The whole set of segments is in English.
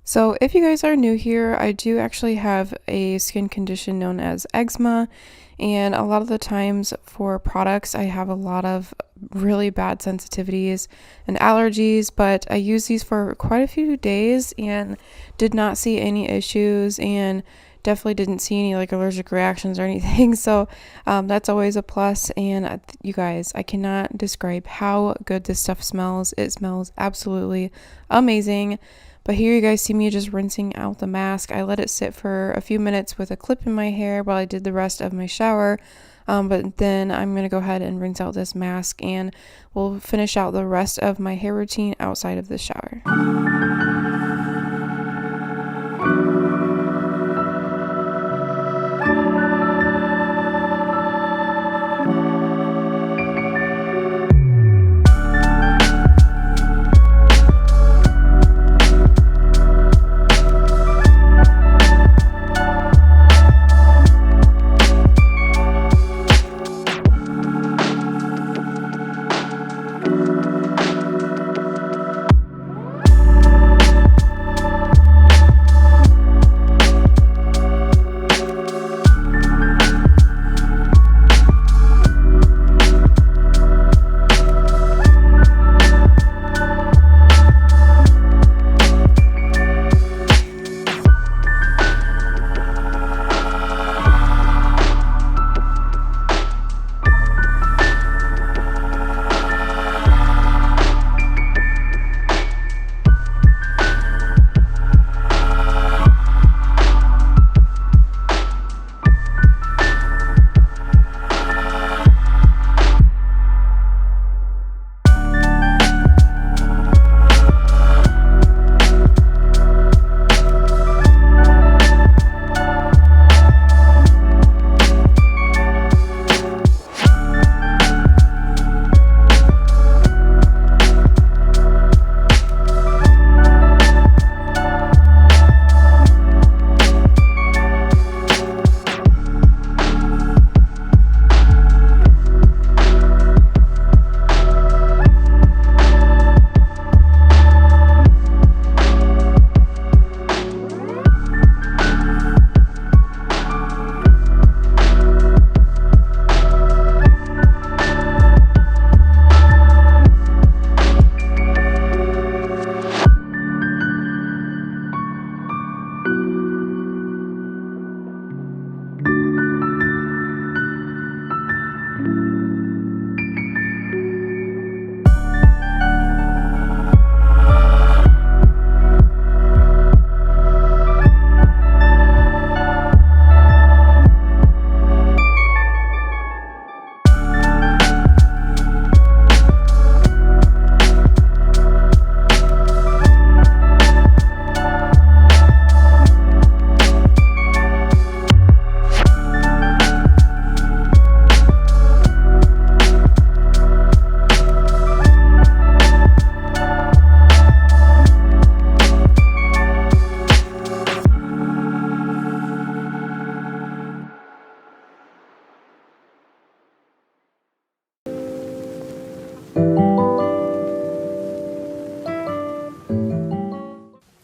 So if you guys are new here, I do actually have a skin condition known as eczema, and a lot of the times for products I have a lot of really bad sensitivities and allergies, but I used these for quite a few days and did not see any issues and definitely didn't see any like allergic reactions or anything. So that's always a plus. And you guys, I cannot describe how good this stuff smells. It smells absolutely amazing. But here you guys see me just rinsing out the mask. I let it sit for a few minutes with a clip in my hair while I did the rest of my shower. But then I'm going to go ahead and rinse out this mask and we'll finish out the rest of my hair routine outside of the shower.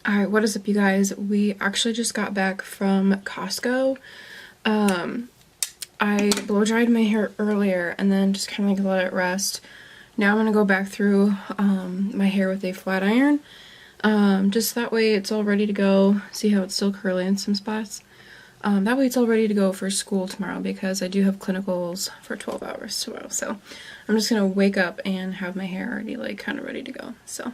Alright, what is up you guys? We actually just got back from Costco. I blow dried my hair earlier and then just kind of like let it rest. Now I'm going to go back through my hair with a flat iron. Just that way it's all ready to go. See how it's still curly in some spots? That way it's all ready to go for school tomorrow because I do have clinicals for 12 hours tomorrow. So I'm just going to wake up and have my hair already like kind of ready to go. So.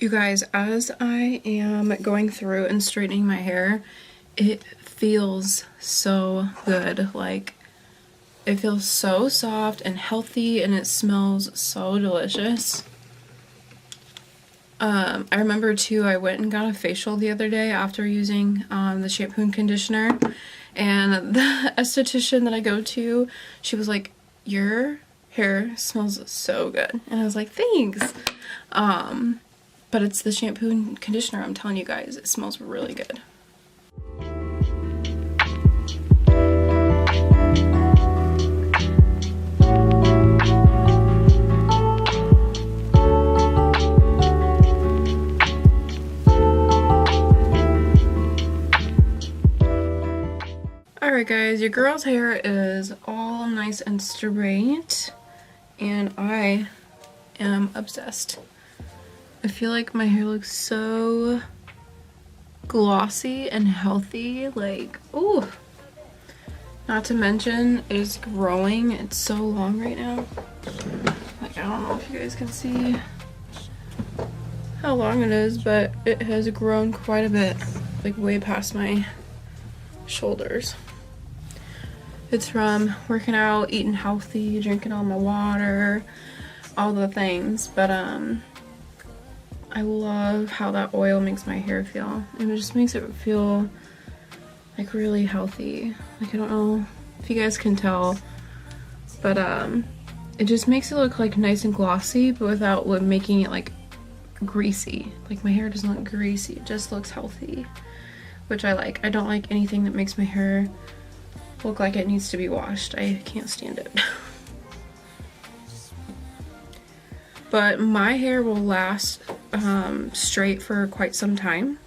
You guys, as I am going through and straightening my hair, it feels so good. Like, it feels so soft and healthy, and it smells so delicious. I remember too, I went and got a facial the other day after using the shampoo and conditioner, and the esthetician that I go to, she was like, your hair smells so good. And I was like, thanks. But it's the shampoo and conditioner, I'm telling you guys, it smells really good. Alright guys, your girl's hair is all nice and straight, and I am obsessed. I feel like my hair looks so glossy and healthy, like, ooh. Not to mention, it is growing. It's so long right now. Like, I don't know if you guys can see how long it is, but it has grown quite a bit, like way past my shoulders. It's from working out, eating healthy, drinking all my water, all the things, but I love how that oil makes my hair feel. It just makes it feel like really healthy. Like, I don't know if you guys can tell, but it just makes it look like nice and glossy, but without making it like greasy. Like, my hair doesn't look greasy, it just looks healthy, which I like. I don't like anything that makes my hair look like it needs to be washed. I can't stand it. But my hair will last straight for quite some time.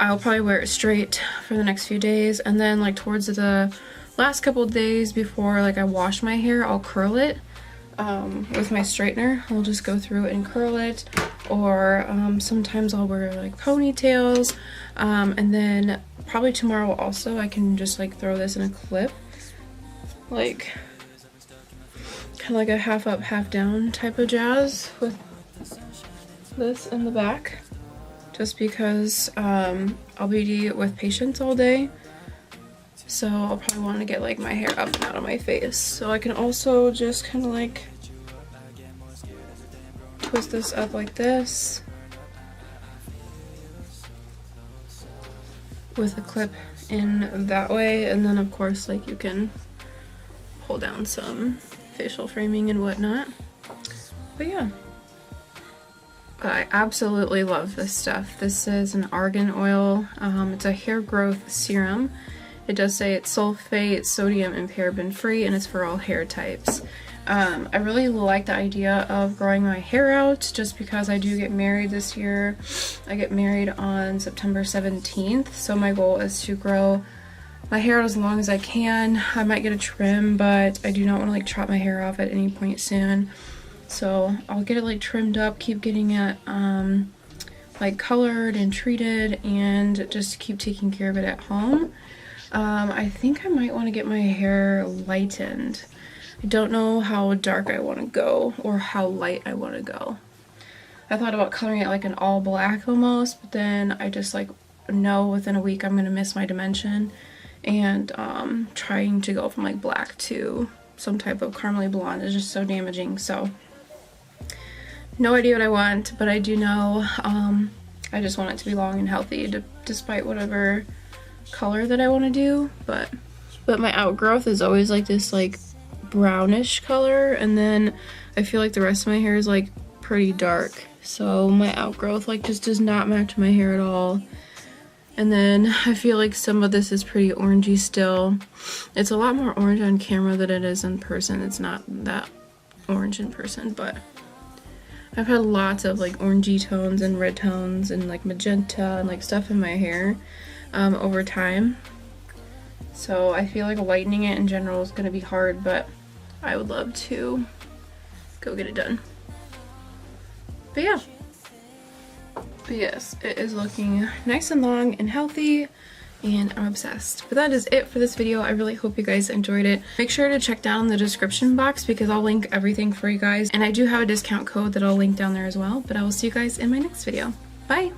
I'll probably wear it straight for the next few days, and then like towards the last couple days before like I wash my hair, I'll curl it with my straightener. I'll just go through and curl it, or sometimes I'll wear like ponytails, and then probably tomorrow also I can just like throw this in a clip, like kind of like a half up half down type of jazz with this in the back, just because I'll be with patients all day, so I'll probably want to get like my hair up and out of my face. So I can also just kind of like twist this up like this with a clip in that way, and then of course like you can pull down some facial framing and whatnot. But yeah, I absolutely love this stuff. This is an Argan Oil. It's a hair growth serum. It does say it's sulfate, sodium, and paraben free, and it's for all hair types. I really like the idea of growing my hair out, just because I do get married this year. I get married on September 17th, so my goal is to grow my hair out as long as I can. I might get a trim, but I do not want to like chop my hair off at any point soon. So I'll get it like trimmed up, keep getting it like colored and treated, and just keep taking care of it at home. I think I might want to get my hair lightened. I don't know how dark I want to go or how light I want to go. I thought about coloring it like an all black almost, but then I just like know within a week I'm going to miss my dimension, and trying to go from like black to some type of caramely blonde is just so damaging. So no idea what I want, but I do know I just want it to be long and healthy, despite whatever color that I want to do. But my outgrowth is always like this like brownish color, and then I feel like the rest of my hair is like pretty dark, so my outgrowth like just does not match my hair at all. And then I feel like some of this is pretty orangey still. It's a lot more orange on camera than it is in person. It's not that orange in person, but I've had lots of like orangey tones and red tones and like magenta and like stuff in my hair over time. So I feel like lightening it in general is going to be hard, but I would love to go get it done. But yeah. But yes, it is looking nice and long and healthy. and I'm obsessed. But that is it for this video. I really hope you guys enjoyed it. Make sure to check down the description box because I'll link everything for you guys, and I do have a discount code that I'll link down there as well. But I will see you guys in my next video. Bye!